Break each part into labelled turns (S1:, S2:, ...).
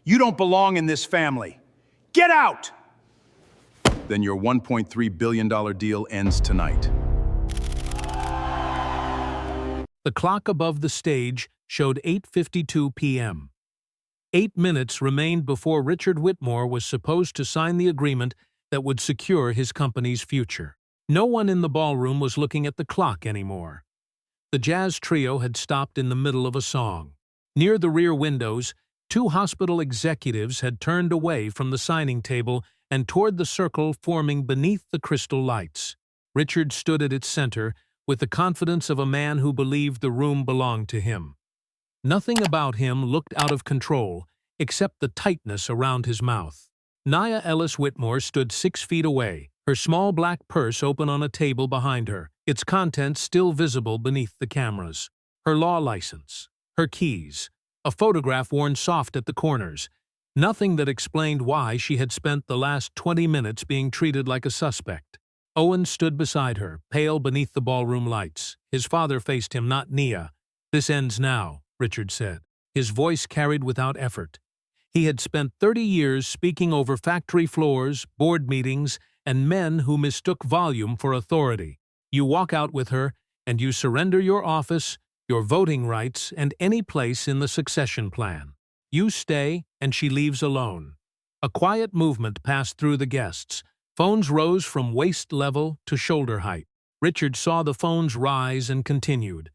S1: You don't belong in this family. Get out! Then your $1.3 billion deal ends tonight.
S2: The clock above the stage showed 8:52 p.m. 8 minutes remained before Richard Whitmore was supposed to sign the agreement that would secure his company's future. No one in the ballroom was looking at the clock anymore. The jazz trio had stopped in the middle of a song. Near the rear windows, 2 hospital executives had turned away from the signing table and toward the circle forming beneath the crystal lights. Richard stood at its center with the confidence of a man who believed the room belonged to him. Nothing about him looked out of control, except the tightness around his mouth. Nia Ellis Whitmore stood 6 feet away, her small black purse open on a table behind her, its contents still visible beneath the cameras. Her law license, her keys, a photograph worn soft at the corners, nothing that explained why she had spent the last 20 minutes being treated like a suspect. Owen stood beside her, pale beneath the ballroom lights. His father faced him, not Nia. "This ends now," Richard said. His voice carried without effort. He had spent 30 years speaking over factory floors, board meetings, and men who mistook volume for authority. You walk out with her, and you surrender your office, your voting rights, and any place in the succession plan. You stay, and she leaves alone. A quiet movement passed through the guests. Phones rose from waist level to shoulder height. Richard saw the phones rise and continued.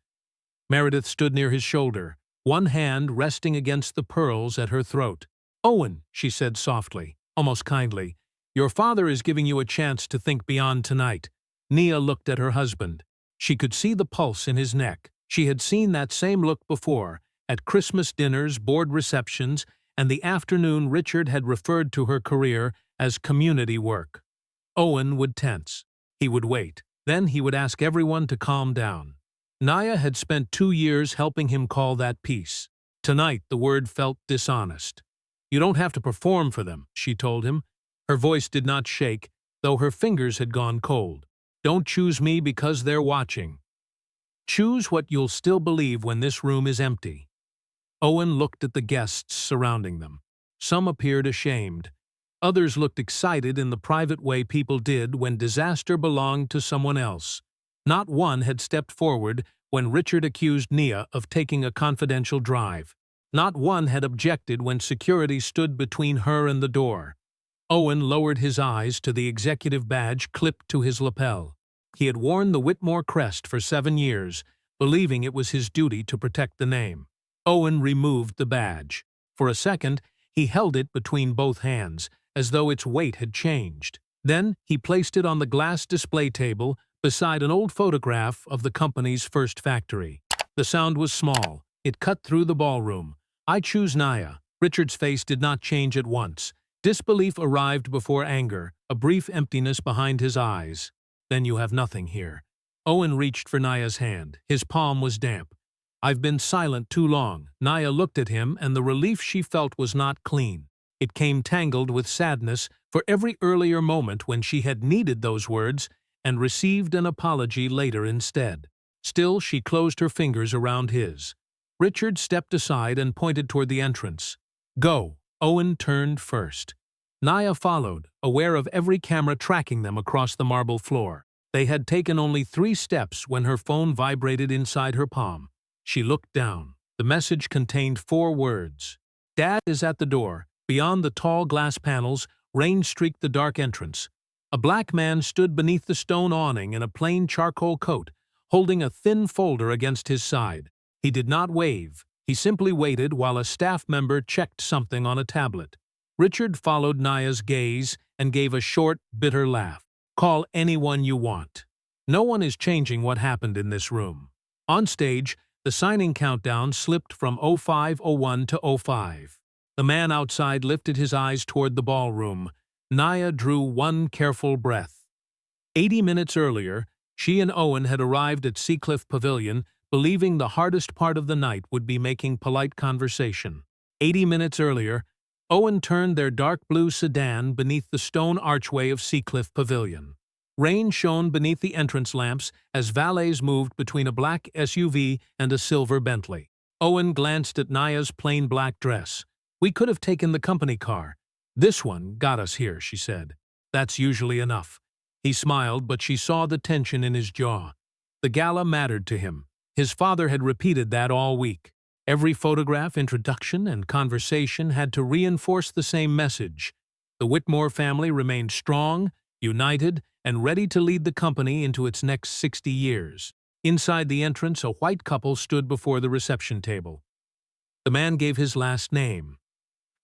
S2: Meredith stood near his shoulder, one hand resting against the pearls at her throat. "Owen," she said softly, almost kindly, "your father is giving you a chance to think beyond tonight." Nia looked at her husband. She could see the pulse in his neck. She had seen that same look before, at Christmas dinners, board receptions, and the afternoon Richard had referred to her career as community work. Owen would tense. He would wait. Then he would ask everyone to calm down. Nia had spent 2 years helping him call that peace. Tonight the word felt dishonest. "You don't have to perform for them," she told him. Her voice did not shake, though her fingers had gone cold. "Don't choose me because they're watching. Choose what you'll still believe when this room is empty." Owen looked at the guests surrounding them. Some appeared ashamed. Others looked excited in the private way people did when disaster belonged to someone else. Not one had stepped forward when Richard accused Nia of taking a confidential drive. Not one had objected when security stood between her and the door. Owen lowered his eyes to the executive badge clipped to his lapel. He had worn the Whitmore crest for 7 years, believing it was his duty to protect the name. Owen removed the badge. For a second, he held it between both hands, as though its weight had changed. Then he placed it on the glass display table beside an old photograph of the company's first factory. The sound was small. It cut through the ballroom. "I choose Nia." Richard's face did not change at once. Disbelief arrived before anger, a brief emptiness behind his eyes. "Then you have nothing here." Owen reached for Nia's hand. His palm was damp. "I've been silent too long." Nia looked at him, and the relief she felt was not clean. It came tangled with sadness for every earlier moment when she had needed those words and received an apology later instead. Still, she closed her fingers around his. Richard stepped aside and pointed toward the entrance. "Go." Owen turned first. Nia followed, aware of every camera tracking them across the marble floor. They had taken only 3 steps when her phone vibrated inside her palm. She looked down. The message contained 4 words. "Dad is at the door." Beyond the tall glass panels, rain streaked the dark entrance. A black man stood beneath the stone awning in a plain charcoal coat, holding a thin folder against his side. He did not wave. He simply waited while a staff member checked something on a tablet. Richard followed Nia's gaze and gave a short, bitter laugh. "Call anyone you want. No one is changing what happened in this room." On stage, the signing countdown slipped from 05:01 to 05. The man outside lifted his eyes toward the ballroom. Nia drew one careful breath. 80 minutes earlier, she and Owen had arrived at Seacliff Pavilion, believing the hardest part of the night would be making polite conversation. 80 minutes earlier, Owen turned their dark blue sedan beneath the stone archway of Seacliff Pavilion. Rain shone beneath the entrance lamps as valets moved between a black SUV and a silver Bentley. Owen glanced at Nia's plain black dress. We could have taken the company car. This one got us here, she said. That's usually enough. He smiled, but she saw the tension in his jaw. The gala mattered to him. His father had repeated that all week. Every photograph, introduction, and conversation had to reinforce the same message. The Whitmore family remained strong, united, and ready to lead the company into its next 60 years. Inside the entrance, a white couple stood before the reception table. The man gave his last name.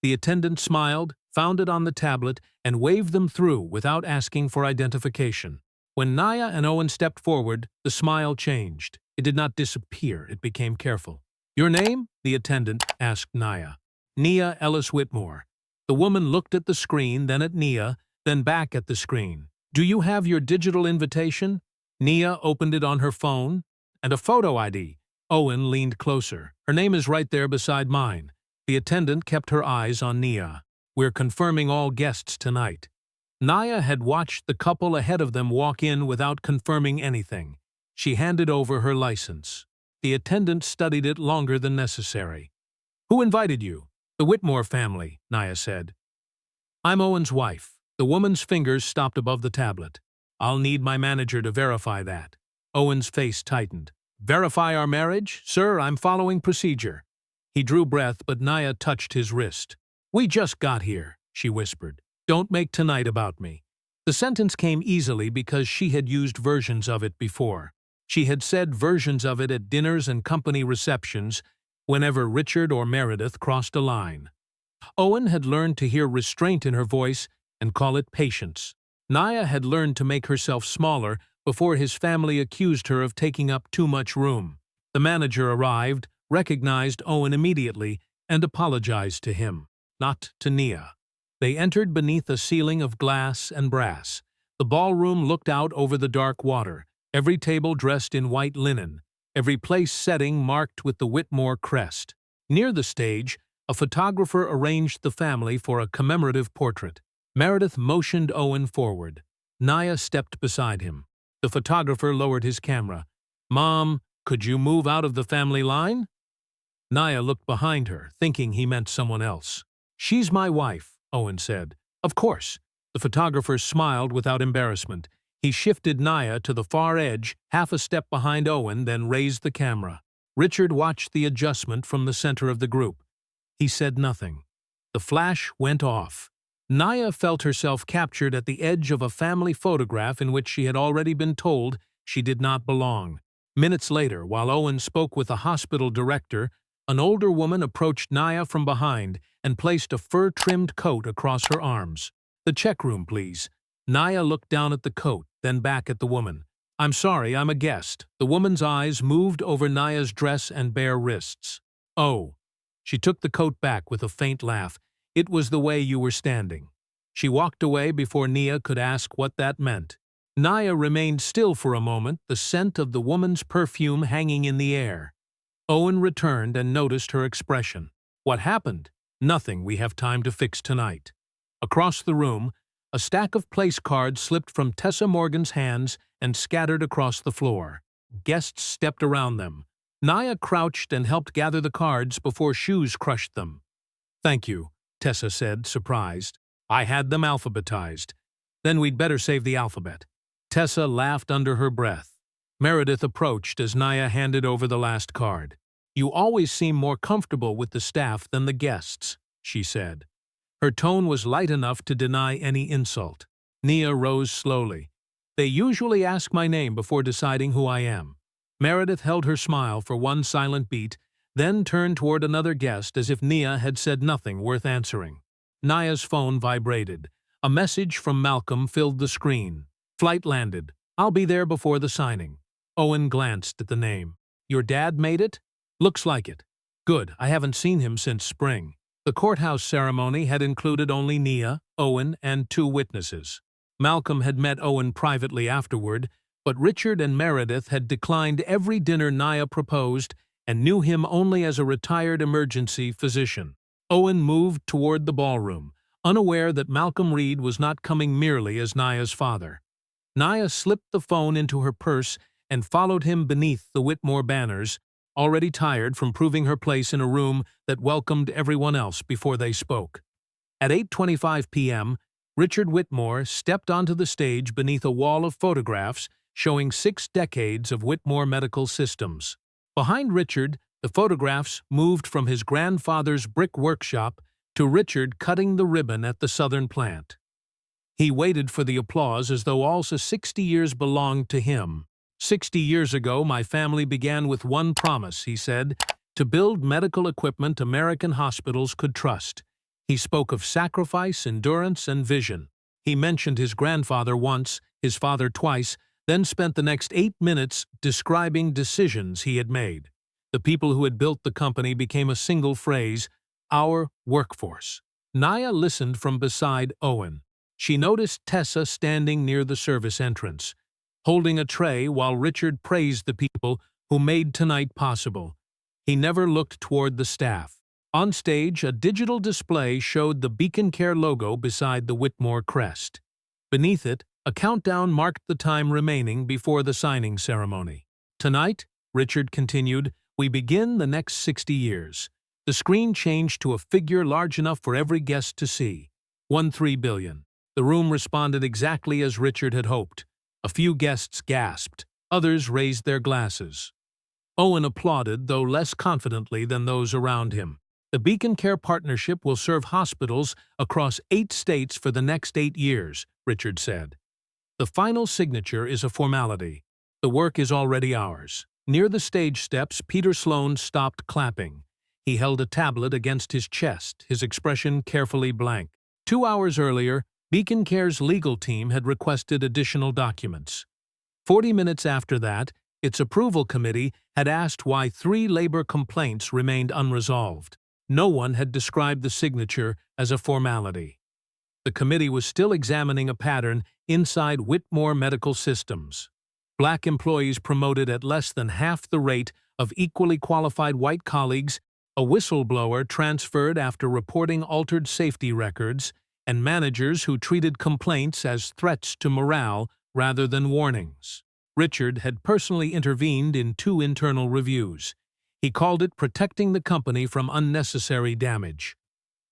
S2: The attendant smiled, found it on the tablet, and waved them through without asking for identification. When Nia and Owen stepped forward, the smile changed. It did not disappear, it became careful. Your name? The attendant asked Nia. Nia Ellis Whitmore. The woman looked at the screen, then at Nia, then back at the screen. Do you have your digital invitation? Nia opened it on her phone. And a photo ID. Owen leaned closer. Her name is right there beside mine. The attendant kept her eyes on Nia. We're confirming all guests tonight. Nia had watched the couple ahead of them walk in without confirming anything. She handed over her license. The attendant studied it longer than necessary. Who invited you? The Whitmore family, Nia said. I'm Owen's wife. The woman's fingers stopped above the tablet. I'll need my manager to verify that. Owen's face tightened. Verify our marriage? Sir, I'm following procedure. He drew breath, but Nia touched his wrist. We just got here, she whispered. Don't make tonight about me. The sentence came easily because she had used versions of it before. She had said versions of it at dinners and company receptions whenever Richard or Meredith crossed a line. Owen had learned to hear restraint in her voice and call it patience. Nia had learned to make herself smaller before his family accused her of taking up too much room. The manager arrived, recognized Owen immediately, and apologized to him, not to Nia. They entered beneath a ceiling of glass and brass. The ballroom looked out over the dark water, every table dressed in white linen, every place setting marked with the Whitmore crest. Near the stage, a photographer arranged the family for a commemorative portrait. Meredith motioned Owen forward. Nia stepped beside him. The photographer lowered his camera. Mom, could you move out of the family line? Nia looked behind her, thinking he meant someone else. She's my wife, Owen said. Of course. The photographer smiled without embarrassment. He shifted Nia to the far edge, half a step behind Owen, then raised the camera. Richard watched the adjustment from the center of the group. He said nothing. The flash went off. Nia felt herself captured at the edge of a family photograph in which she had already been told she did not belong. Minutes later, while Owen spoke with the hospital director, an older woman approached Nia from behind and placed a fur-trimmed coat across her arms. The check room, please. Nia looked down at the coat, then back at the woman. I'm sorry, I'm a guest. The woman's eyes moved over Nia's dress and bare wrists. Oh. She took the coat back with a faint laugh. It was the way you were standing. She walked away before Nia could ask what that meant. Nia remained still for a moment, the scent of the woman's perfume hanging in the air. Owen returned and noticed her expression. What happened? Nothing we have time to fix tonight. Across the room, a stack of place cards slipped from Tessa Morgan's hands and scattered across the floor. Guests stepped around them. Nia crouched and helped gather the cards before shoes crushed them. Thank you, Tessa said, surprised. I had them alphabetized. Then we'd better save the alphabet. Tessa laughed under her breath. Meredith approached as Nia handed over the last card. You always seem more comfortable with the staff than the guests, she said. Her tone was light enough to deny any insult. Nia rose slowly. They usually ask my name before deciding who I am. Meredith held her smile for one silent beat, then turned toward another guest as if Nia had said nothing worth answering. Nia's phone vibrated. A message from Malcolm filled the screen. Flight landed. I'll be there before the signing. Owen glanced at the name. Your dad made it? Looks like it. Good, I haven't seen him since spring. The courthouse ceremony had included only Nia, Owen, and 2 witnesses. Malcolm had met Owen privately afterward, but Richard and Meredith had declined every dinner Nia proposed and knew him only as a retired emergency physician. Owen moved toward the ballroom, unaware that Malcolm Reed was not coming merely as Nia's father. Nia slipped the phone into her purse and followed him beneath the Whitmore banners, already tired from proving her place in a room that welcomed everyone else before they spoke. At 8:25 p.m., Richard Whitmore stepped onto the stage beneath a wall of photographs showing 6 decades of Whitmore Medical Systems. Behind Richard, the photographs moved from his grandfather's brick workshop to Richard cutting the ribbon at the southern plant. He waited for the applause as though all the 60 years belonged to him. 60 years ago, my family began with one promise, he said, to build medical equipment American hospitals could trust. He spoke of sacrifice, endurance, and vision. He mentioned his grandfather once, his father twice, then spent the next 8 minutes describing decisions he had made. The people who had built the company became a single phrase, our workforce. Nia listened from beside Owen. She noticed Tessa standing near the service entrance, holding a tray while Richard praised the people who made tonight possible. He never looked toward the staff. On stage, a digital display showed the BeaconCare logo beside the Whitmore crest. Beneath it, a countdown marked the time remaining before the signing ceremony. Tonight, Richard continued, we begin the next 60 years. The screen changed to a figure large enough for every guest to see. 13 billion. The room responded exactly as Richard had hoped. A few guests gasped. Others raised their glasses. Owen applauded, though less confidently than those around him. The BeaconCare partnership will serve hospitals across 8 states for the next 8 years, Richard said. The final signature is a formality. The work is already ours. Near the stage steps, Peter Sloan stopped clapping. He held a tablet against his chest, his expression carefully blank. 2 hours earlier, BeaconCare's legal team had requested additional documents. 40 minutes after that, its approval committee had asked why 3 labor complaints remained unresolved. No one had described the signature as a formality. The committee was still examining a pattern inside Whitmore Medical Systems. Black employees promoted at less than half the rate of equally qualified white colleagues, a whistleblower transferred after reporting altered safety records, and managers who treated complaints as threats to morale rather than warnings. Richard had personally intervened in 2 internal reviews. He called it protecting the company from unnecessary damage.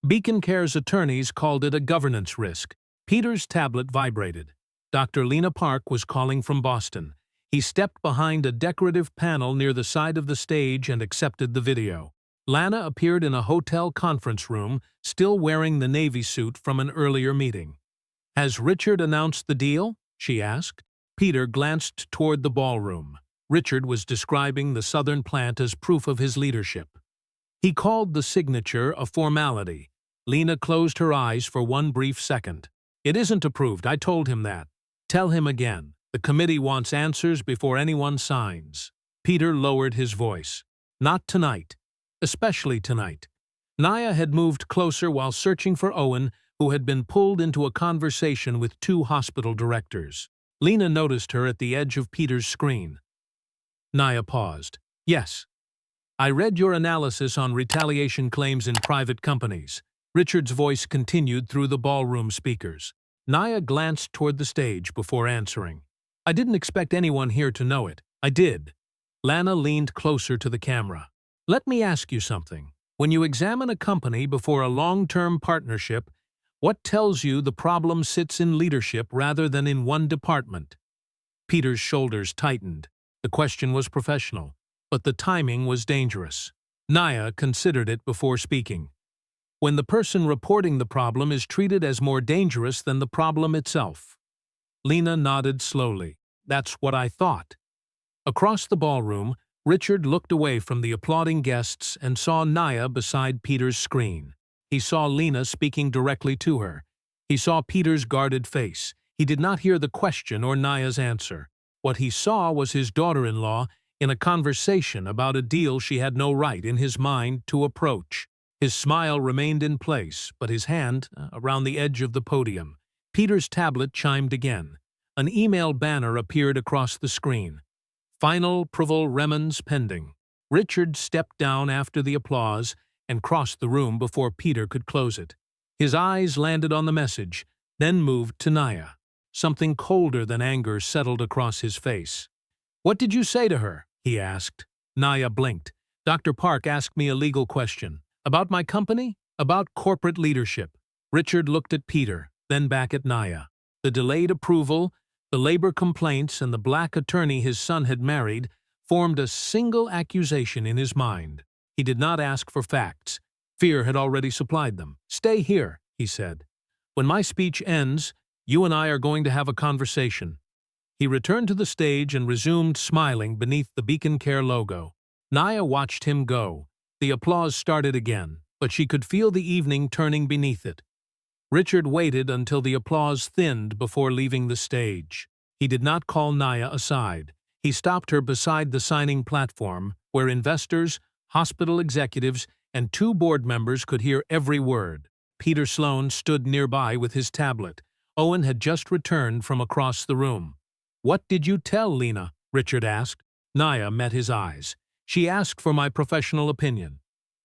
S2: BeaconCare's attorneys called it a governance risk. Peter's tablet vibrated. Dr. Lena Park was calling from Boston. He stepped behind a decorative panel near the side of the stage and accepted the video. Lana appeared in a hotel conference room, still wearing the Navy suit from an earlier meeting. Has Richard announced the deal? She asked. Peter glanced toward the ballroom. Richard was describing the southern plant as proof of his leadership. He called the signature a formality. Lena closed her eyes for one brief second. It isn't approved, I told him that. Tell him again. The committee wants answers before anyone signs. Peter lowered his voice. Not tonight. Especially tonight. Nia had moved closer while searching for Owen, who had been pulled into a conversation with 2 hospital directors. Lena noticed her at the edge of Peter's screen. Nia paused. Yes. I read your analysis on retaliation claims in private companies. Richard's voice continued through the ballroom speakers. Nia glanced toward the stage before answering. I didn't expect anyone here to know it. I did. Lana leaned closer to the camera. Let me ask you something. When you examine a company before a long-term partnership, what tells you the problem sits in leadership rather than in one department? Peter's shoulders tightened. The question was professional, but the timing was dangerous. Nia considered it before speaking. When the person reporting the problem is treated as more dangerous than the problem itself. Lena nodded slowly. That's what I thought. Across the ballroom, Richard looked away from the applauding guests and saw Nia beside Peter's screen. He saw Lena speaking directly to her. He saw Peter's guarded face. He did not hear the question or Nia's answer. What he saw was his daughter-in-law in a conversation about a deal she had no right in his mind to approach. His smile remained in place, but his hand around the edge of the podium. Peter's tablet chimed again. An email banner appeared across the screen. Final approval remans pending. Richard stepped down after the applause and crossed the room before Peter could close it. His eyes landed on the message, then moved to Nia. Something colder than anger settled across his face. What did you say to her? He asked. Nia blinked. Dr. Park asked me a legal question. About my company? About corporate leadership. Richard looked at Peter, then back at Nia. The delayed approval, the labor complaints, and the black attorney his son had married formed a single accusation in his mind. He did not ask for facts. Fear had already supplied them. "Stay here," he said. "When my speech ends, you and I are going to have a conversation." He returned to the stage and resumed smiling beneath the BeaconCare logo. Nia watched him go. The applause started again, but she could feel the evening turning beneath it. Richard waited until the applause thinned before leaving the stage. He did not call Nia aside. He stopped her beside the signing platform, where investors, hospital executives, and 2 board members could hear every word. Peter Sloane stood nearby with his tablet. Owen had just returned from across the room. "What did you tell Lena?" Richard asked. Nia met his eyes. "She asked for my professional opinion."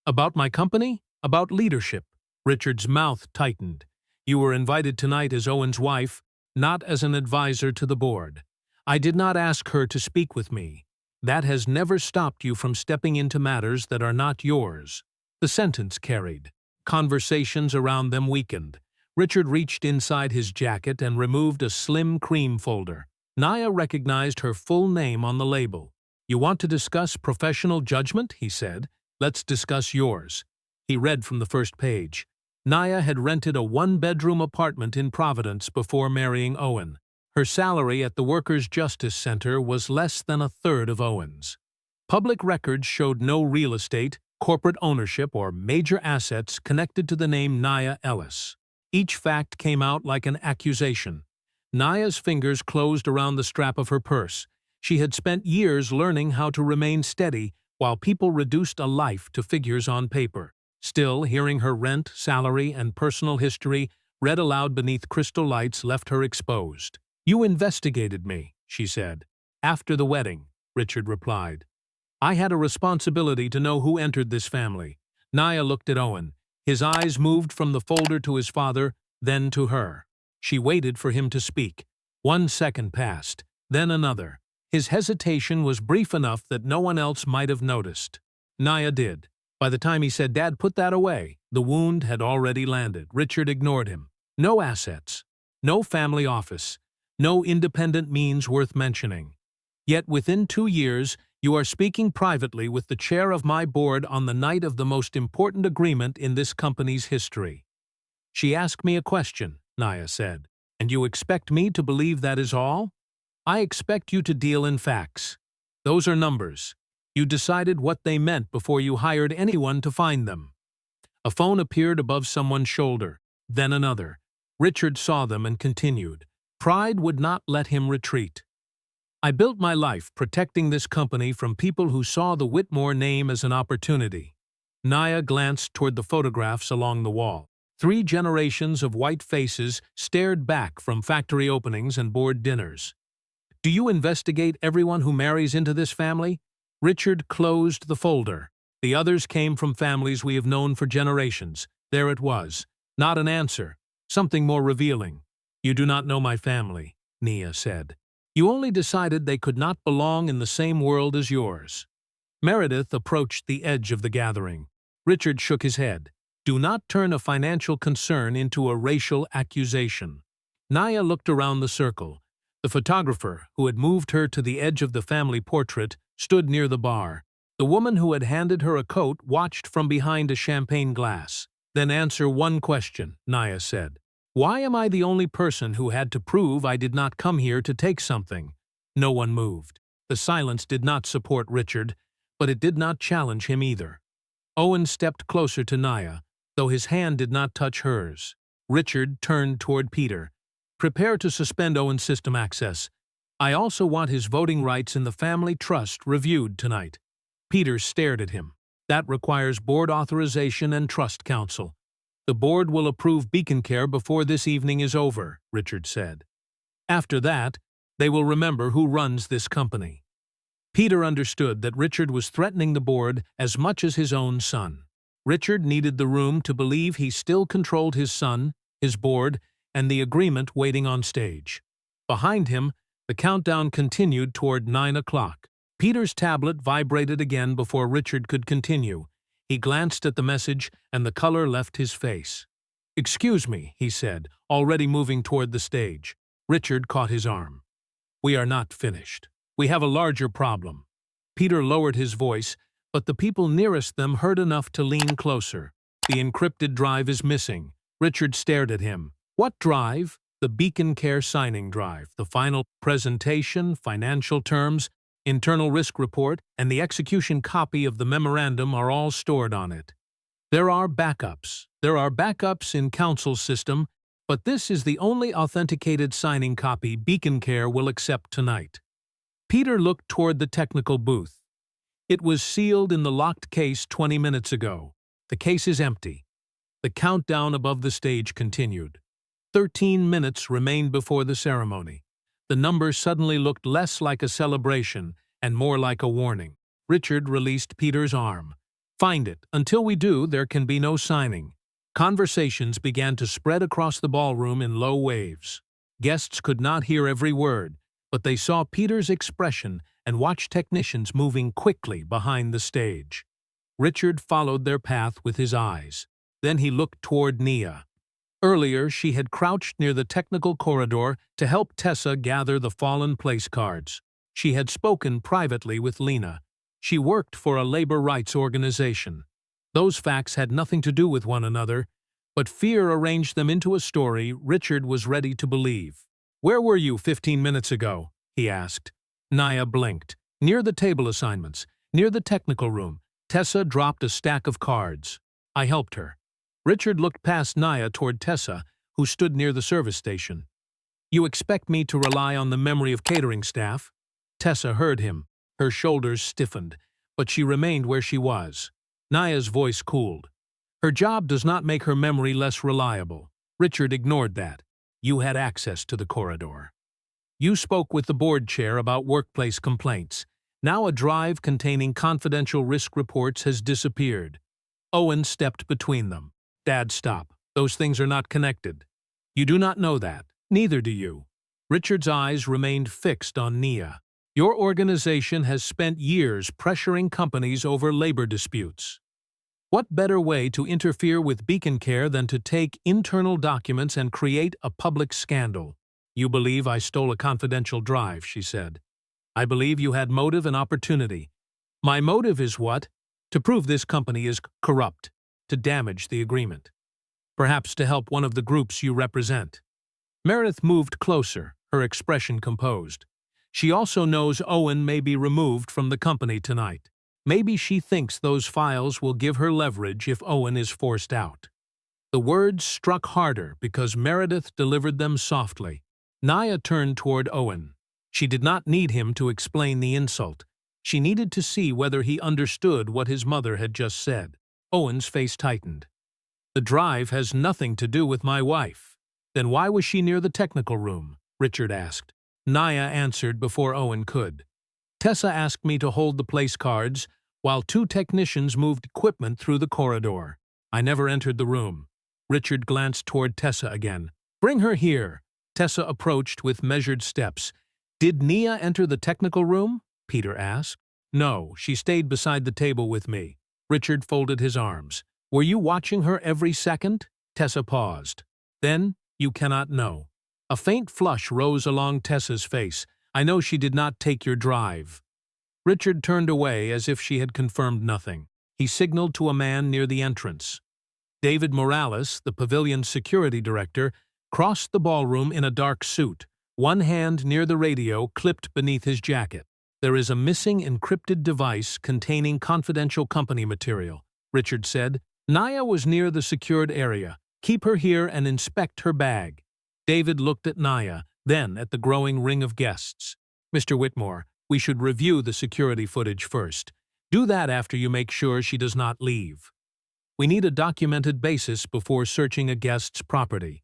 S2: "About my company? About leadership?" Richard's mouth tightened. "You were invited tonight as Owen's wife, not as an advisor to the board. I did not ask her to speak with me. That has never stopped you from stepping into matters that are not yours." The sentence carried. Conversations around them weakened. Richard reached inside his jacket and removed a slim cream folder. Nia recognized her full name on the label. "You want to discuss professional judgment?" he said. "Let's discuss yours." He read from the first page. Nia had rented a 1-bedroom apartment in Providence before marrying Owen. Her salary at the Workers' Justice Center was less than a third of Owen's. Public records showed no real estate, corporate ownership, or major assets connected to the name Nia Ellis. Each fact came out like an accusation. Nia's fingers closed around the strap of her purse. She had spent years learning how to remain steady while people reduced a life to figures on paper. Still, hearing her rent, salary, and personal history read aloud beneath crystal lights left her exposed. "You investigated me," she said. "After the wedding," Richard replied. "I had a responsibility to know who entered this family." Nia looked at Owen. His eyes moved from the folder to his father, then to her. She waited for him to speak. 1 second passed, then another. His hesitation was brief enough that no one else might have noticed. Nia did. By the time he said, "Dad, put that away," the wound had already landed. Richard ignored him. "No assets. No family office. No independent means worth mentioning. Yet within 2 years, you are speaking privately with the chair of my board on the night of the most important agreement in this company's history." "She asked me a question," Nia said. "And you expect me to believe that is all?" "I expect you to deal in facts. Those are numbers. You decided what they meant before you hired anyone to find them." A phone appeared above someone's shoulder, then another. Richard saw them and continued. Pride would not let him retreat. "I built my life protecting this company from people who saw the Whitmore name as an opportunity." Nia glanced toward the photographs along the wall. 3 generations of white faces stared back from factory openings and board dinners. "Do you investigate everyone who marries into this family?" Richard closed the folder. "The others came from families we have known for generations." There it was. Not an answer. Something more revealing. "You do not know my family," Nia said. "You only decided they could not belong in the same world as yours." Meredith approached the edge of the gathering. Richard shook his head. "Do not turn a financial concern into a racial accusation." Nia looked around the circle. The photographer, who had moved her to the edge of the family portrait, stood near the bar. The woman who had handed her a coat watched from behind a champagne glass. "Then answer one question," Nia said. "Why am I the only person who had to prove I did not come here to take something?" No one moved. The silence did not support Richard, but it did not challenge him either. Owen stepped closer to Nia, though his hand did not touch hers. Richard turned toward Peter. "Prepare to suspend Owen's system access. I also want his voting rights in the family trust reviewed tonight." Peter stared at him. "That requires board authorization and trust council. The board will approve BeaconCare before this evening is over," Richard said. "After that, they will remember who runs this company." Peter understood that Richard was threatening the board as much as his own son. Richard needed the room to believe he still controlled his son, his board, and the agreement waiting on stage. Behind him, the countdown continued toward 9 o'clock. Peter's tablet vibrated again before Richard could continue. He glanced at the message, and the color left his face. "Excuse me," he said, already moving toward the stage. Richard caught his arm. "We are not finished. We have a larger problem." Peter lowered his voice, but the people nearest them heard enough to lean closer. "The encrypted drive is missing." Richard stared at him. "What drive?" "The BeaconCare signing drive. The final presentation, financial terms, internal risk report, and the execution copy of the memorandum are all stored on it. There are backups. In Council's system, but this is the only authenticated signing copy BeaconCare will accept tonight." Peter looked toward the technical booth. "It was sealed in the locked case 20 minutes ago. The case is empty." The countdown above the stage continued. 13 minutes remained before the ceremony. The number suddenly looked less like a celebration and more like a warning. Richard released Peter's arm. "Find it. Until we do, there can be no signing." Conversations began to spread across the ballroom in low waves. Guests could not hear every word, but they saw Peter's expression and watched technicians moving quickly behind the stage. Richard followed their path with his eyes. Then he looked toward Nia. Earlier, she had crouched near the technical corridor to help Tessa gather the fallen place cards. She had spoken privately with Lena. She worked for a labor rights organization. Those facts had nothing to do with one another, but fear arranged them into a story Richard was ready to believe. "Where were you 15 minutes ago?" he asked. Nia blinked. "Near the table assignments, near the technical room." Tessa dropped a stack of cards. "I helped her." Richard looked past Nia toward Tessa, who stood near the service station. "You expect me to rely on the memory of catering staff?" Tessa heard him. Her shoulders stiffened, but she remained where she was. Nia's voice cooled. "Her job does not make her memory less reliable." Richard ignored that. "You had access to the corridor. You spoke with the board chair about workplace complaints. Now a drive containing confidential risk reports has disappeared." Owen stepped between them. "Dad, stop. Those things are not connected." "You do not know that. Neither do you." Richard's eyes remained fixed on Nia. "Your organization has spent years pressuring companies over labor disputes. What better way to interfere with BeaconCare than to take internal documents and create a public scandal?" "You believe I stole a confidential drive," she said. "I believe you had motive and opportunity." "My motive is what? To prove this company is corrupt, to damage the agreement. Perhaps to help one of the groups you represent." Meredith moved closer, her expression composed. "She also knows Owen may be removed from the company tonight. Maybe she thinks those files will give her leverage if Owen is forced out." The words struck harder because Meredith delivered them softly. Nia turned toward Owen. She did not need him to explain the insult. She needed to see whether he understood what his mother had just said. Owen's face tightened. "The drive has nothing to do with my wife." "Then why was she near the technical room?" Richard asked. Nia answered before Owen could. "Tessa asked me to hold the place cards while 2 technicians moved equipment through the corridor. I never entered the room." Richard glanced toward Tessa again. "Bring her here." Tessa approached with measured steps. "Did Nia enter the technical room?" Peter asked. "No, she stayed beside the table with me." Richard folded his arms. "Were you watching her every second?" Tessa paused. "Then you cannot know." A faint flush rose along Tessa's face. "I know she did not take your drive." Richard turned away as if she had confirmed nothing. He signaled to a man near the entrance. David Morales, the pavilion's security director, crossed the ballroom in a dark suit, one hand near the radio clipped beneath his jacket. "There is a missing encrypted device containing confidential company material," Richard said. "Nia was near the secured area. Keep her here and inspect her bag." David looked at Nia, then at the growing ring of guests. "Mr. Whitmore, we should review the security footage first. Do that after you make sure she does not leave. We need a documented basis before searching a guest's property."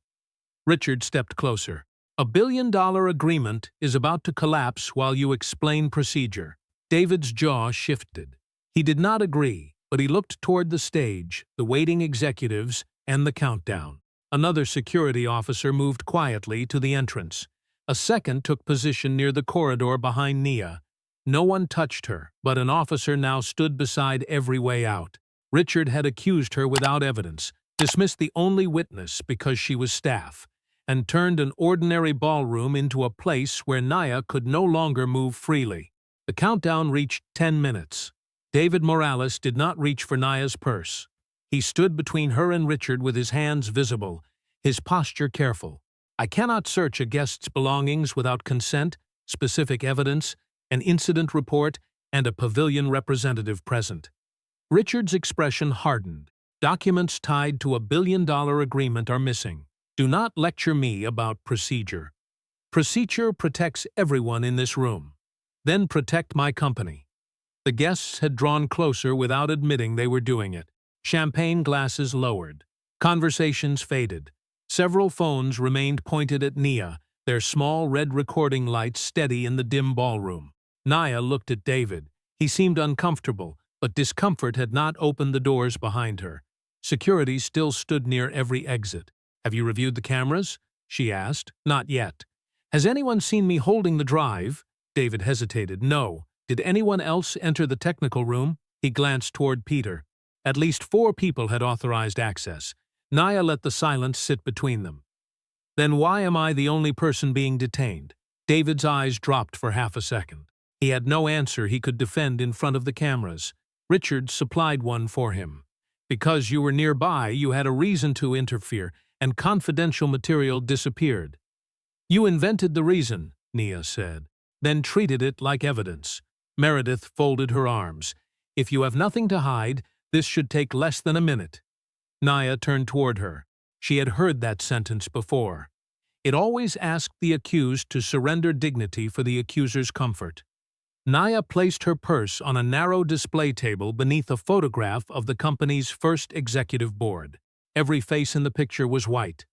S2: Richard stepped closer. "A $1 billion agreement is about to collapse while you explain procedure." David's jaw shifted. He did not agree, but he looked toward the stage, the waiting executives, and the countdown. Another security officer moved quietly to the entrance. A second took position near the corridor behind Nia. No one touched her, but an officer now stood beside every way out. Richard had accused her without evidence, dismissed the only witness because she was staff, and turned an ordinary ballroom into a place where Nia could no longer move freely. The countdown reached 10 minutes. David Morales did not reach for Nia's purse. He stood between her and Richard with his hands visible, his posture careful. I cannot search a guest's belongings without consent, specific evidence, an incident report, and a pavilion representative present. Richard's expression hardened. Documents tied to $1 billion agreement are missing. Do not lecture me about procedure. Procedure protects everyone in this room. Then protect my company. The guests had drawn closer without admitting they were doing it. Champagne glasses lowered. Conversations faded. Several phones remained pointed at Nia, their small red recording lights steady in the dim ballroom. Nia looked at David. He seemed uncomfortable, but discomfort had not opened the doors behind her. Security still stood near every exit. "Have you reviewed the cameras?" she asked. "Not yet." "Has anyone seen me holding the drive?" David hesitated. "No." "Did anyone else enter the technical room?" He glanced toward Peter. At least 4 people had authorized access. Nia let the silence sit between them. "Then why am I the only person being detained?" David's eyes dropped for half a second. He had no answer he could defend in front of the cameras. Richard supplied one for him. "Because you were nearby, you had a reason to interfere, and confidential material disappeared." "You invented the reason," Nia said, then treated it like evidence. Meredith folded her arms. "If you have nothing to hide, this should take less than a minute." Nia turned toward her. She had heard that sentence before. It always asked the accused to surrender dignity for the accuser's comfort. Nia placed her purse on a narrow display table beneath a photograph of the company's first executive board. Every face in the picture was white.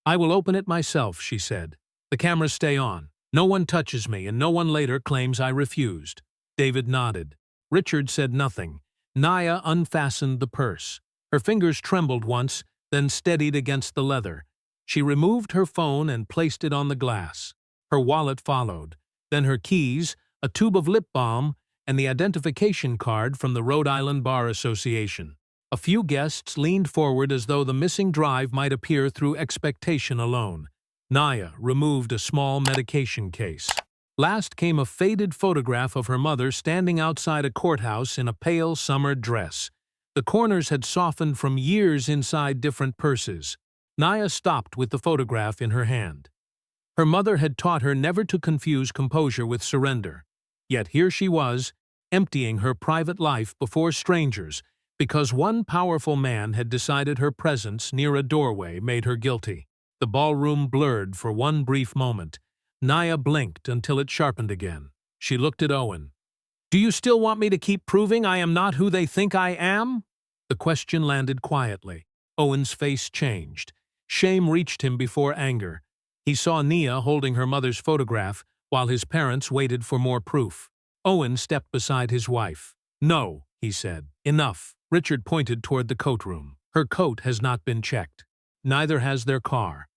S2: "I will open it myself," she said. "The cameras stay on. No one touches me, and no one later claims I refused." David nodded. Richard said nothing. Nia unfastened the purse. Her fingers trembled once, then steadied against the leather. She removed her phone and placed it on the glass. Her wallet followed. Then her keys, a tube of lip balm, and the identification card from the Rhode Island Bar Association. A few guests leaned forward as though the missing drive might appear through expectation alone. Nia removed a small medication case. Last came a faded photograph of her mother standing outside a courthouse in a pale summer dress. The corners had softened from years inside different purses. Nia stopped with the photograph in her hand. Her mother had taught her never to confuse composure with surrender. Yet here she was, emptying her private life before strangers, because one powerful man had decided her presence near a doorway made her guilty. The ballroom blurred for one brief moment. Nia blinked until it sharpened again. She looked at Owen. "Do you still want me to keep proving I am not who they think I am?" The question landed quietly. Owen's face changed. Shame reached him before anger. He saw Nia holding her mother's photograph while his parents waited for more proof. Owen stepped beside his wife. "No," he said. "Enough." Richard pointed toward the coat room. "Her coat has not been checked. Neither has their car."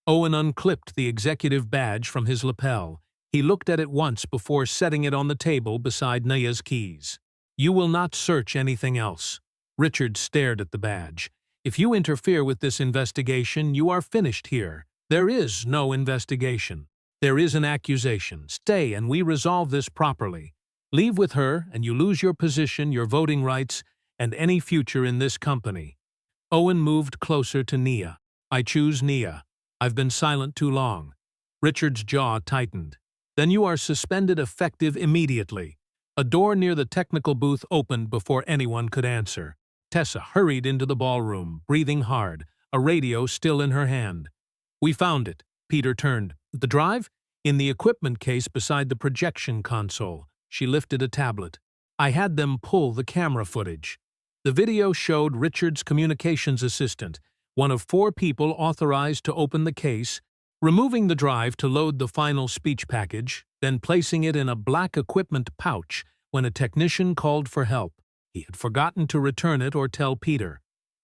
S2: Owen unclipped the executive badge from his lapel. He looked at it once before setting it on the table beside Nia's keys. "You will not search anything else." Richard stared at the badge. "If you interfere with this investigation, you are finished here. There is no investigation. There is an accusation. Stay and we resolve this properly. Leave with her and you lose your position, your voting rights, and any future in this company." Owen moved closer to Nia. "I choose Nia. I've been silent too long." Richard's jaw tightened. "Then you are suspended effective immediately." A door near the technical booth opened before anyone could answer. Tessa hurried into the ballroom, breathing hard, a radio still in her hand. "We found it." Peter turned. "The drive?" "In the equipment case beside the projection console." She lifted a tablet. "I had them pull the camera footage." The video showed Richard's communications assistant, one of 4 people authorized to open the case, removing the drive to load the final speech package, then placing it in a black equipment pouch when a technician called for help. He had forgotten to return it or tell Peter.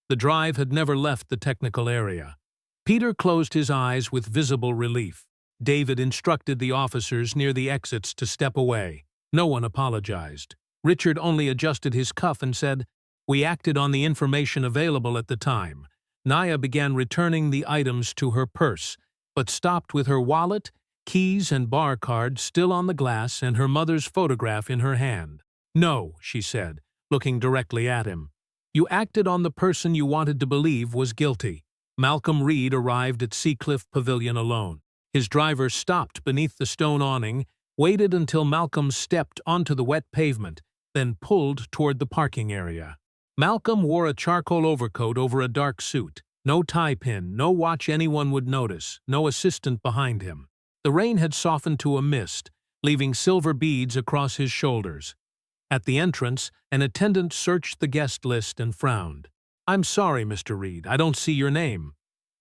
S2: The drive had never left the technical area. Peter closed his eyes with visible relief. David instructed the officers near the exits to step away. No one apologized. Richard only adjusted his cuff and said, "We acted on the information available at the time." Nia began returning the items to her purse, but stopped with her wallet, keys and bar card still on the glass and her mother's photograph in her hand. "No," she said, looking directly at him. "You acted on the person you wanted to believe was guilty." Malcolm Reed arrived at Seacliff Pavilion alone. His driver stopped beneath the stone awning, waited until Malcolm stepped onto the wet pavement, then pulled toward the parking area. Malcolm wore a charcoal overcoat over a dark suit. No tie pin, no watch anyone would notice, no assistant behind him. The rain had softened to a mist, leaving silver beads across his shoulders. At the entrance, an attendant searched the guest list and frowned. "I'm sorry, Mr. Reed, I don't see your name."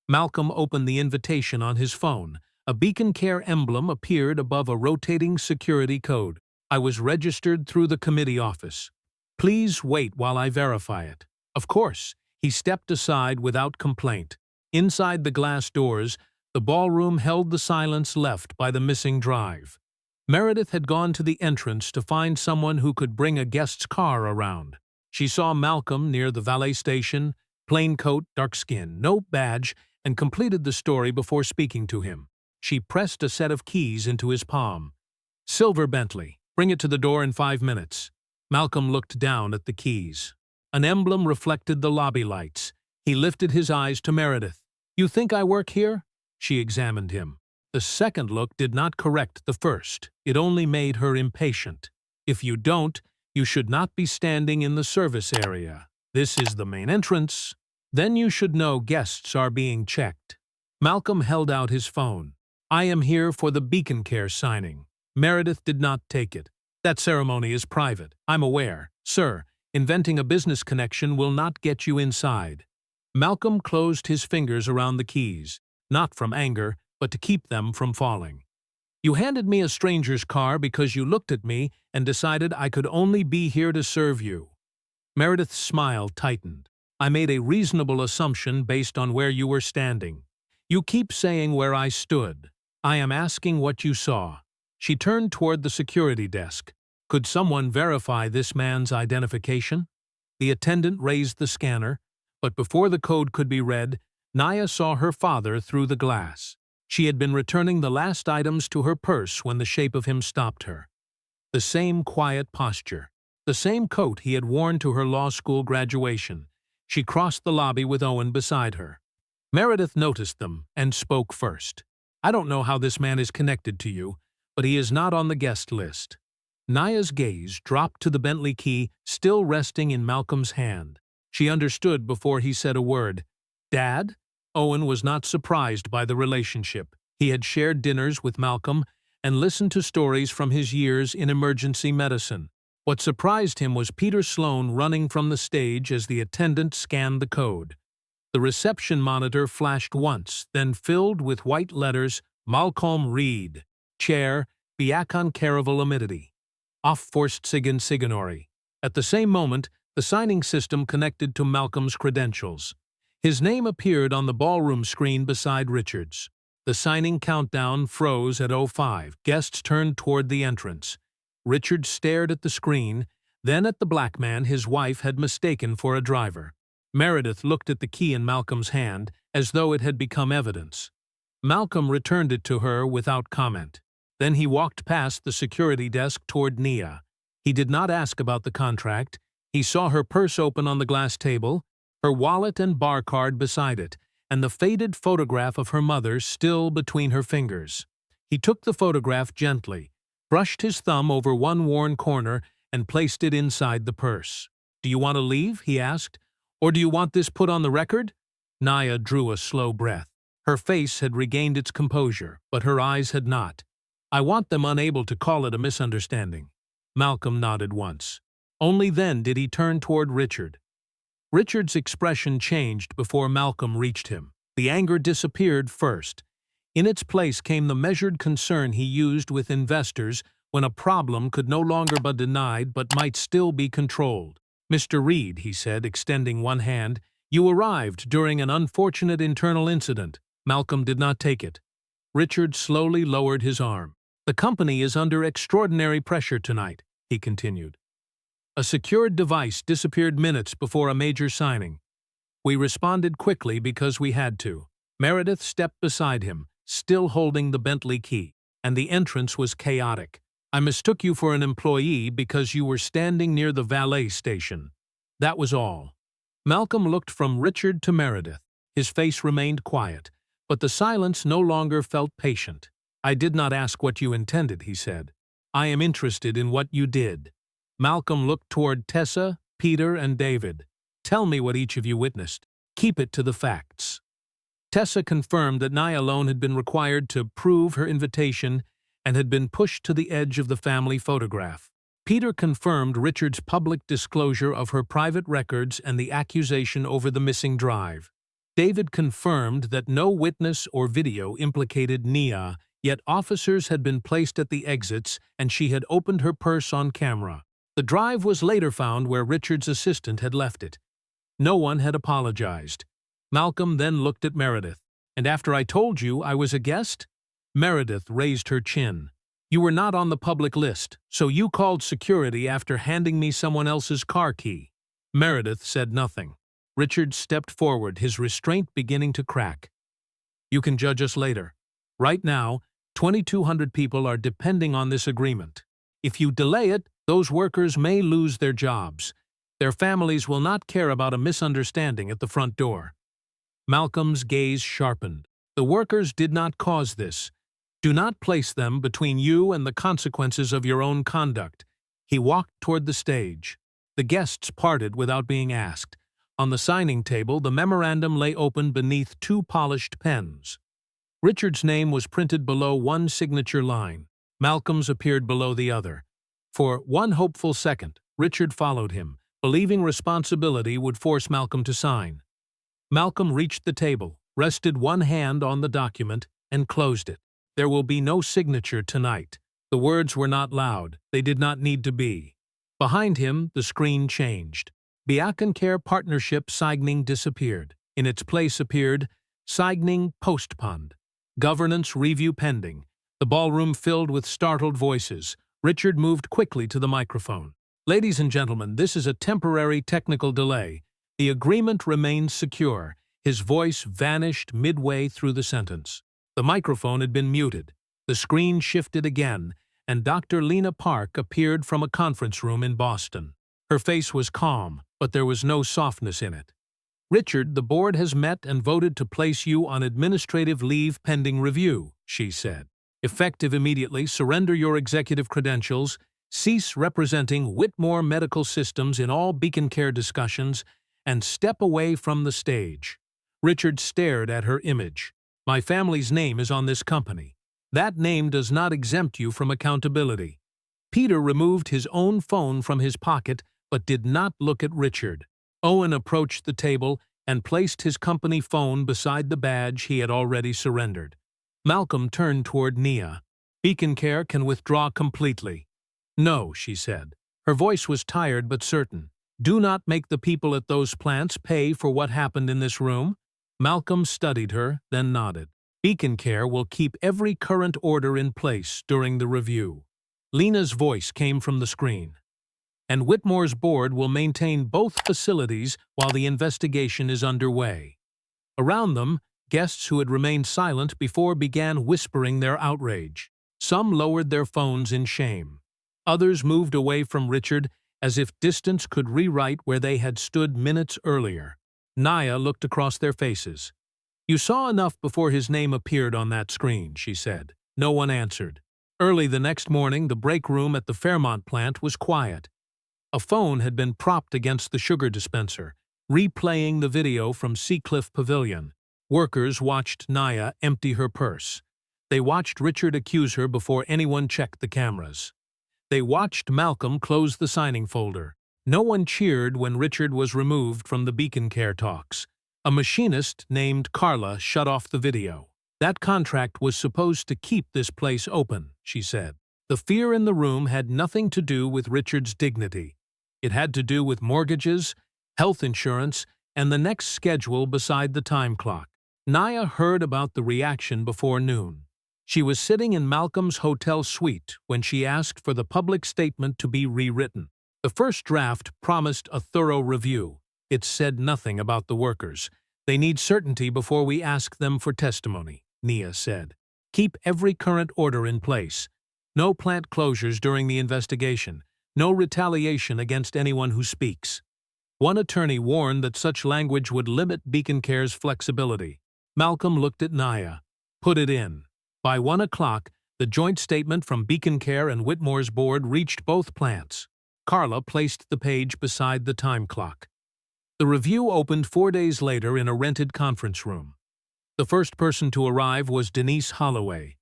S2: Malcolm opened the invitation on his phone. A BeaconCare emblem appeared above a rotating security code. "I was registered through the committee office. Please wait while I verify it." Of course, he stepped aside without complaint. Inside the glass doors, the ballroom held the silence left by the missing drive. Meredith had gone to the entrance to find someone who could bring a guest's car around. She saw Malcolm near the valet station, plain coat, dark skin, no badge, and completed the story before speaking to him. She pressed a set of keys into his palm. "Silver Bentley. Bring it to the door in 5 minutes." Malcolm looked down at the keys. An emblem reflected the lobby lights. He lifted his eyes to Meredith. "You think I work here?" She examined him. The second look did not correct the first. It only made her impatient. "If you don't, you should not be standing in the service area. This is the main entrance. Then you should know guests are being checked." Malcolm held out his phone. "I am here for the BeaconCare signing." Meredith did not take it. "That ceremony is private. I'm aware. Sir, inventing a business connection will not get you inside." Malcolm closed his fingers around the keys, not from anger, but to keep them from falling. "You handed me a stranger's car because you looked at me and decided I could only be here to serve you." Meredith's smile tightened. "I made a reasonable assumption based on where you were standing. You keep saying where I stood. I am asking what you saw." She turned toward the security desk. "Could someone verify this man's identification?" The attendant raised the scanner, but before the code could be read, Nia saw her father through the glass. She had been returning the last items to her purse when the shape of him stopped her. The same quiet posture, the same coat he had worn to her law school graduation. She crossed the lobby with Owen beside her. Meredith noticed them and spoke first. "I don't know how this man is connected to you, but he is not on the guest list." Nia's gaze dropped to the Bentley key still resting in Malcolm's hand. She understood before he said a word. "Dad?" Owen was not surprised by the relationship. He had shared dinners with Malcolm and listened to stories from his years in emergency medicine. What surprised him was Peter Sloane running from the stage as the attendant scanned the code. The reception monitor flashed once, then filled with white letters, "Malcolm Reed. Chair, BeaconCare Limited. Aufforstzigen Signori." At the same moment, the signing system connected to Malcolm's credentials. His name appeared on the ballroom screen beside Richard's. The signing countdown froze at 05. Guests turned toward the entrance. Richard stared at the screen, then at the black man his wife had mistaken for a driver. Meredith looked at the key in Malcolm's hand as though it had become evidence. Malcolm returned it to her without comment. Then he walked past the security desk toward Nia. He did not ask about the contract. He saw her purse open on the glass table, her wallet and bar card beside it, and the faded photograph of her mother still between her fingers. He took the photograph gently, brushed his thumb over one worn corner, and placed it inside the purse. "Do you want to leave?" he asked. "Or do you want this put on the record?" Nia drew a slow breath. Her face had regained its composure, but her eyes had not. "I want them unable to call it a misunderstanding." Malcolm nodded once. Only then did he turn toward Richard. Richard's expression changed before Malcolm reached him. The anger disappeared first. In its place came the measured concern he used with investors when a problem could no longer be denied but might still be controlled. "Mr. Reed," he said, extending one hand, "you arrived during an unfortunate internal incident." Malcolm did not take it. Richard slowly lowered his arm. The company is under extraordinary pressure tonight, he continued. A secured device disappeared minutes before a major signing. We responded quickly because we had to. Meredith stepped beside him, still holding the Bentley key, and the entrance was chaotic. I mistook you for an employee because you were standing near the valet station. That was all. Malcolm looked from Richard to Meredith. His face remained quiet, but the silence no longer felt patient. I did not ask what you intended, he said. I am interested in what you did. Malcolm looked toward Tessa, Peter, and David. Tell me what each of you witnessed. Keep it to the facts. Tessa confirmed that Nia alone had been required to prove her invitation and had been pushed to the edge of the family photograph. Peter confirmed Richard's public disclosure of her private records and the accusation over the missing drive. David confirmed that no witness or video implicated Nia, yet officers had been placed at the exits and she had opened her purse on camera. The drive was later found where Richard's assistant had left it. No one had apologized. Malcolm then looked at Meredith. And after I told you I was a guest? Meredith raised her chin. You were not on the public list, so you called security after handing me someone else's car key. Meredith said nothing. Richard stepped forward, his restraint beginning to crack. You can judge us later. Right now, 2,200 people are depending on this agreement. If you delay it, those workers may lose their jobs. Their families will not care about a misunderstanding at the front door. Malcolm's gaze sharpened. The workers did not cause this. Do not place them between you and the consequences of your own conduct. He walked toward the stage. The guests parted without being asked. On the signing table, the memorandum lay open beneath two polished pens. Richard's name was printed below one signature line. Malcolm's appeared below the other. For one hopeful second, Richard followed him, believing responsibility would force Malcolm to sign. Malcolm reached the table, rested one hand on the document, and closed it. There will be no signature tonight. The words were not loud. They did not need to be. Behind him, the screen changed. BeaconCare partnership signing disappeared. In its place appeared signing postponed. Governance review pending. The ballroom filled with startled voices. Richard moved quickly to the microphone. Ladies and gentlemen, this is a temporary technical delay. The agreement remains secure. His voice vanished midway through the sentence. The microphone had been muted. The screen shifted again, and Dr. Lena Park appeared from a conference room in Boston. Her face was calm, but there was no softness in it. Richard, the board has met and voted to place you on administrative leave pending review, she said. Effective immediately, surrender your executive credentials, cease representing Whitmore Medical Systems in all BeaconCare discussions, and step away from the stage. Richard stared at her image. My family's name is on this company. That name does not exempt you from accountability. Peter removed his own phone from his pocket but did not look at Richard. Owen approached the table and placed his company phone beside the badge he had already surrendered. Malcolm turned toward Nia. BeaconCare can withdraw completely. No, she said. Her voice was tired but certain. Do not make the people at those plants pay for what happened in this room. Malcolm studied her, then nodded. BeaconCare will keep every current order in place during the review. Lena's voice came from the screen. And Whitmore's board will maintain both facilities while the investigation is underway. Around them, guests who had remained silent before began whispering their outrage. Some lowered their phones in shame. Others moved away from Richard as if distance could rewrite where they had stood minutes earlier. Nia looked across their faces. You saw enough before his name appeared on that screen, she said. No one answered. Early the next morning, the break room at the Fairmont plant was quiet. A phone had been propped against the sugar dispenser, replaying the video from Seacliff Pavilion. Workers watched Nia empty her purse. They watched Richard accuse her before anyone checked the cameras. They watched Malcolm close the signing folder. No one cheered when Richard was removed from the BeaconCare talks. A machinist named Carla shut off the video. That contract was supposed to keep this place open, she said. The fear in the room had nothing to do with Richard's dignity. It had to do with mortgages, health insurance, and the next schedule beside the time clock. Nia heard about the reaction before noon. She was sitting in Malcolm's hotel suite when she asked for the public statement to be rewritten. The first draft promised a thorough review. It said nothing about the workers. They need certainty before we ask them for testimony, Nia said. Keep every current order in place. No plant closures during the investigation. No retaliation against anyone who speaks. One attorney warned that such language would limit BeaconCare's flexibility. Malcolm looked at Nia. Put it in. By 1 o'clock, the joint statement from BeaconCare and Whitmore's board reached both plants. Carla placed the page beside the time clock. The review opened 4 days later in a rented conference room. The first person to arrive was Denise Holloway,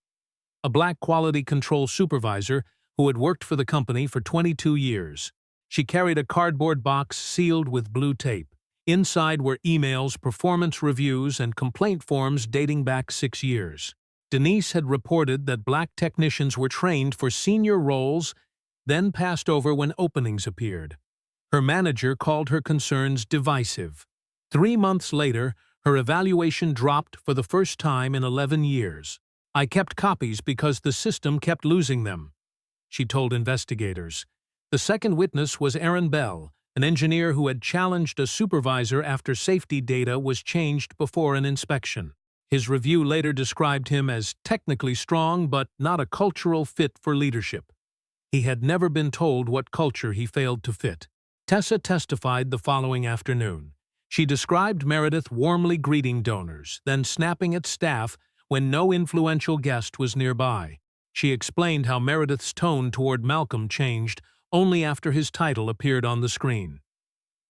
S2: a black quality control supervisor who had worked for the company for 22 years. She carried a cardboard box sealed with blue tape. Inside were emails, performance reviews, and complaint forms dating back 6 years. Denise had reported that black technicians were trained for senior roles, then passed over when openings appeared. Her manager called her concerns divisive. 3 months later, her evaluation dropped for the first time in 11 years. I kept copies because the system kept losing them, she told investigators. The second witness was Aaron Bell, an engineer who had challenged a supervisor after safety data was changed before an inspection. His review later described him as technically strong but not a cultural fit for leadership. He had never been told what culture he failed to fit. Tessa testified the following afternoon. She described Meredith warmly greeting donors, then snapping at staff when no influential guest was nearby. She explained how Meredith's tone toward Malcolm changed only after his title appeared on the screen.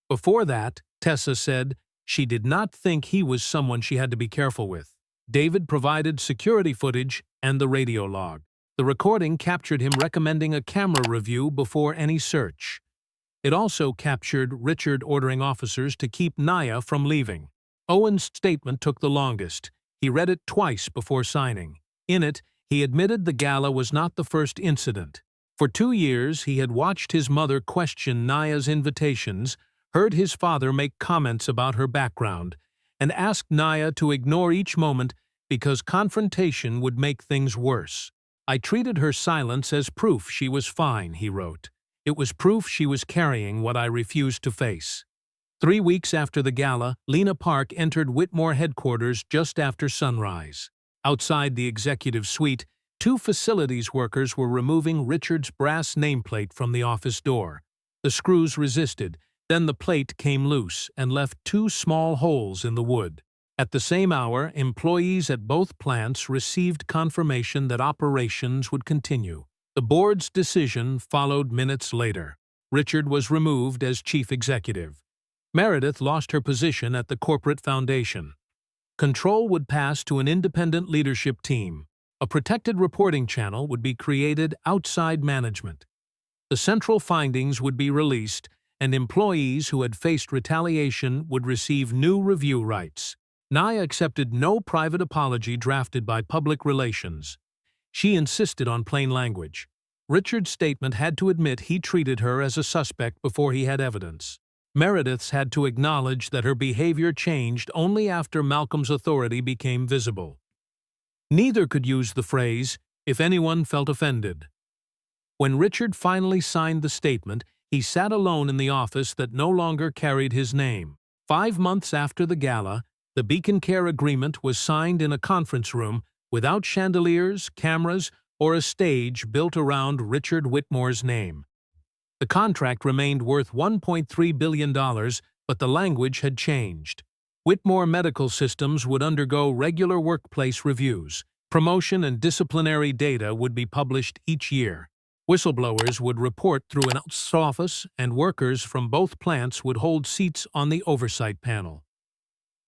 S2: Before that, Tessa said, she did not think he was someone she had to be careful with. David provided security footage and the radio log. The recording captured him recommending a camera review before any search. It also captured Richard ordering officers to keep Nia from leaving. Owen's statement took the longest. He read it twice before signing. In it, he admitted the gala was not the first incident. For 2 years, he had watched his mother question Nia's invitations, heard his father make comments about her background, and asked Nia to ignore each moment because confrontation would make things worse. I treated her silence as proof she was fine, he wrote. It was proof she was carrying what I refused to face. 3 weeks after the gala, Lena Park entered Whitmore headquarters just after sunrise. Outside the executive suite, 2 facilities workers were removing Richard's brass nameplate from the office door. The screws resisted, then the plate came loose and left 2 small holes in the wood. At the same hour, employees at both plants received confirmation that operations would continue. The board's decision followed minutes later. Richard was removed as chief executive. Meredith lost her position at the corporate foundation. Control would pass to an independent leadership team. A protected reporting channel would be created outside management. The central findings would be released, and employees who had faced retaliation would receive new review rights. Nia accepted no private apology drafted by public relations. She insisted on plain language. Richard's statement had to admit he treated her as a suspect before he had evidence. Meredith's had to acknowledge that her behavior changed only after Malcolm's authority became visible. Neither could use the phrase, if anyone felt offended. When Richard finally signed the statement, he sat alone in the office that no longer carried his name. 5 months after the gala, the BeaconCare agreement was signed in a conference room without chandeliers, cameras, or a stage built around Richard Whitmore's name. The contract remained worth $1.3 billion, but the language had changed. Whitmore Medical Systems would undergo regular workplace reviews. Promotion and disciplinary data would be published each year. Whistleblowers would report through an office, and workers from both plants would hold seats on the oversight panel.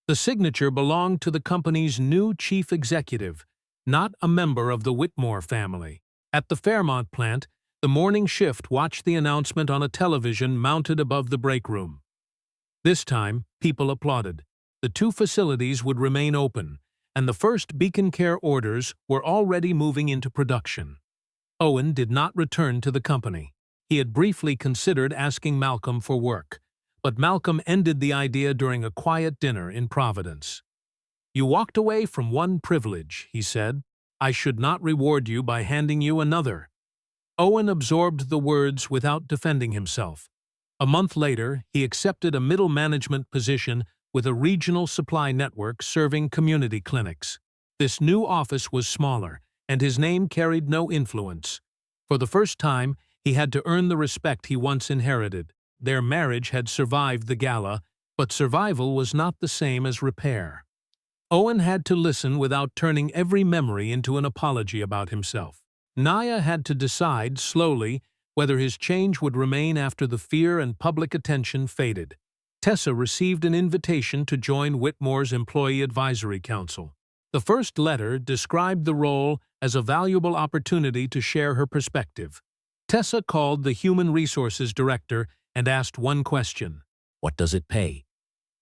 S2: The signature belonged to the company's new chief executive, not a member of the Whitmore family. At the Fairmont plant, the morning shift watched the announcement on a television mounted above the break room. This time, people applauded. The 2 facilities would remain open, and the first BeaconCare orders were already moving into production. Owen did not return to the company. He had briefly considered asking Malcolm for work, but Malcolm ended the idea during a quiet dinner in Providence. "You walked away from one privilege," he said. I should not reward you by handing you another." Owen absorbed the words without defending himself. A month later, he accepted a middle management position with a regional supply network serving community clinics. This new office was smaller, and his name carried no influence. For the first time, he had to earn the respect he once inherited. Their marriage had survived the gala, but survival was not the same as repair. Owen had to listen without turning every memory into an apology about himself. Nia had to decide, slowly, whether his change would remain after the fear and public attention faded. Tessa received an invitation to join Whitmore's Employee Advisory Council. The first letter described the role as a valuable opportunity to share her perspective. Tessa called the Human Resources Director and asked one question: "What does it pay?"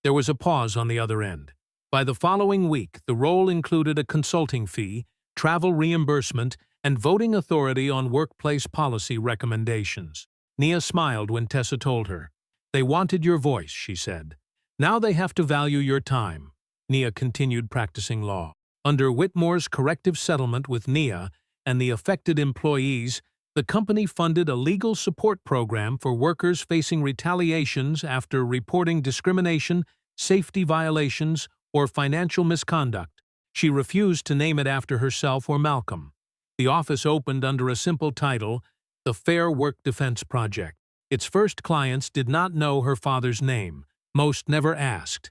S2: There was a pause on the other end. By the following week, the role included a consulting fee, travel reimbursement, and voting authority on workplace policy recommendations. Nia smiled when Tessa told her. "They wanted your voice," she said. "Now they have to value your time." Nia continued practicing law. Under Whitmore's corrective settlement with Nia and the affected employees, the company funded a legal support program for workers facing retaliations after reporting discrimination, safety violations, or financial misconduct. She refused to name it after herself or Malcolm. The office opened under a simple title, the Fair Work Defense Project. Its first clients did not know her father's name. Most never asked.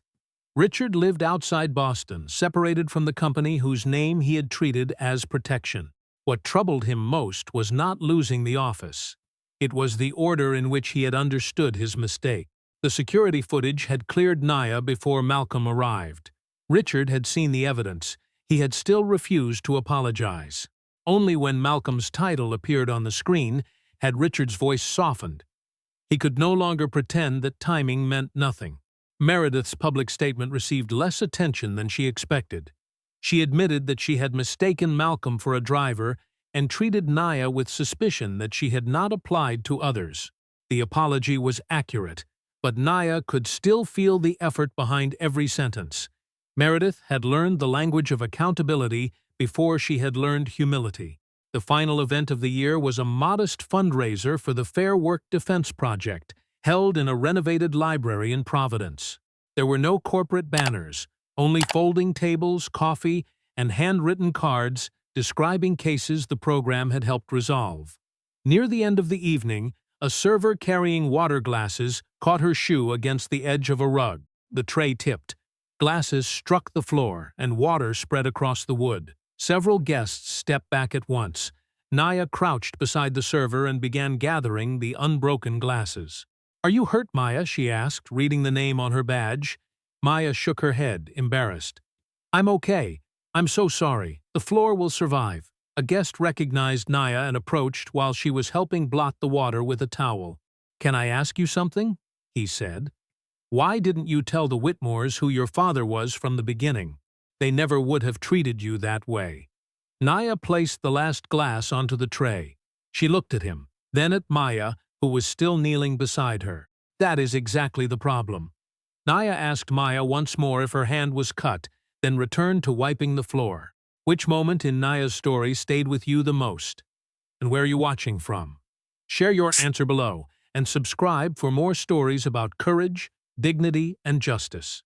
S2: Richard lived outside Boston, separated from the company whose name he had treated as protection. What troubled him most was not losing the office. It was the order in which he had understood his mistake. The security footage had cleared Nia before Malcolm arrived. Richard had seen the evidence. He had still refused to apologize. Only when Malcolm's title appeared on the screen had Richard's voice softened. He could no longer pretend that timing meant nothing. Meredith's public statement received less attention than she expected. She admitted that she had mistaken Malcolm for a driver and treated Nia with suspicion that she had not applied to others. The apology was accurate, but Nia could still feel the effort behind every sentence. Meredith had learned the language of accountability before she had learned humility. The final event of the year was a modest fundraiser for the Fair Work Defense Project, held in a renovated library in Providence. There were no corporate banners, only folding tables, coffee, and handwritten cards describing cases the program had helped resolve. Near the end of the evening, a server carrying water glasses caught her shoe against the edge of a rug. The tray tipped. Glasses struck the floor, and water spread across the wood. Several guests stepped back at once. Nia crouched beside the server and began gathering the unbroken glasses. "Are you hurt, Maya?" she asked, reading the name on her badge. Maya shook her head, embarrassed. "I'm okay. I'm so sorry. The floor will survive." A guest recognized Nia and approached while she was helping blot the water with a towel. "Can I ask you something?" he said. "Why didn't you tell the Whitmores who your father was from the beginning? They never would have treated you that way." Nia placed the last glass onto the tray. She looked at him, then at Maya, who was still kneeling beside her. "That is exactly the problem." Nia asked Maya once more if her hand was cut, then returned to wiping the floor. "Which moment in Nia's story stayed with you the most? And where are you watching from?" Share your answer below, and subscribe for more stories about courage, dignity, and justice.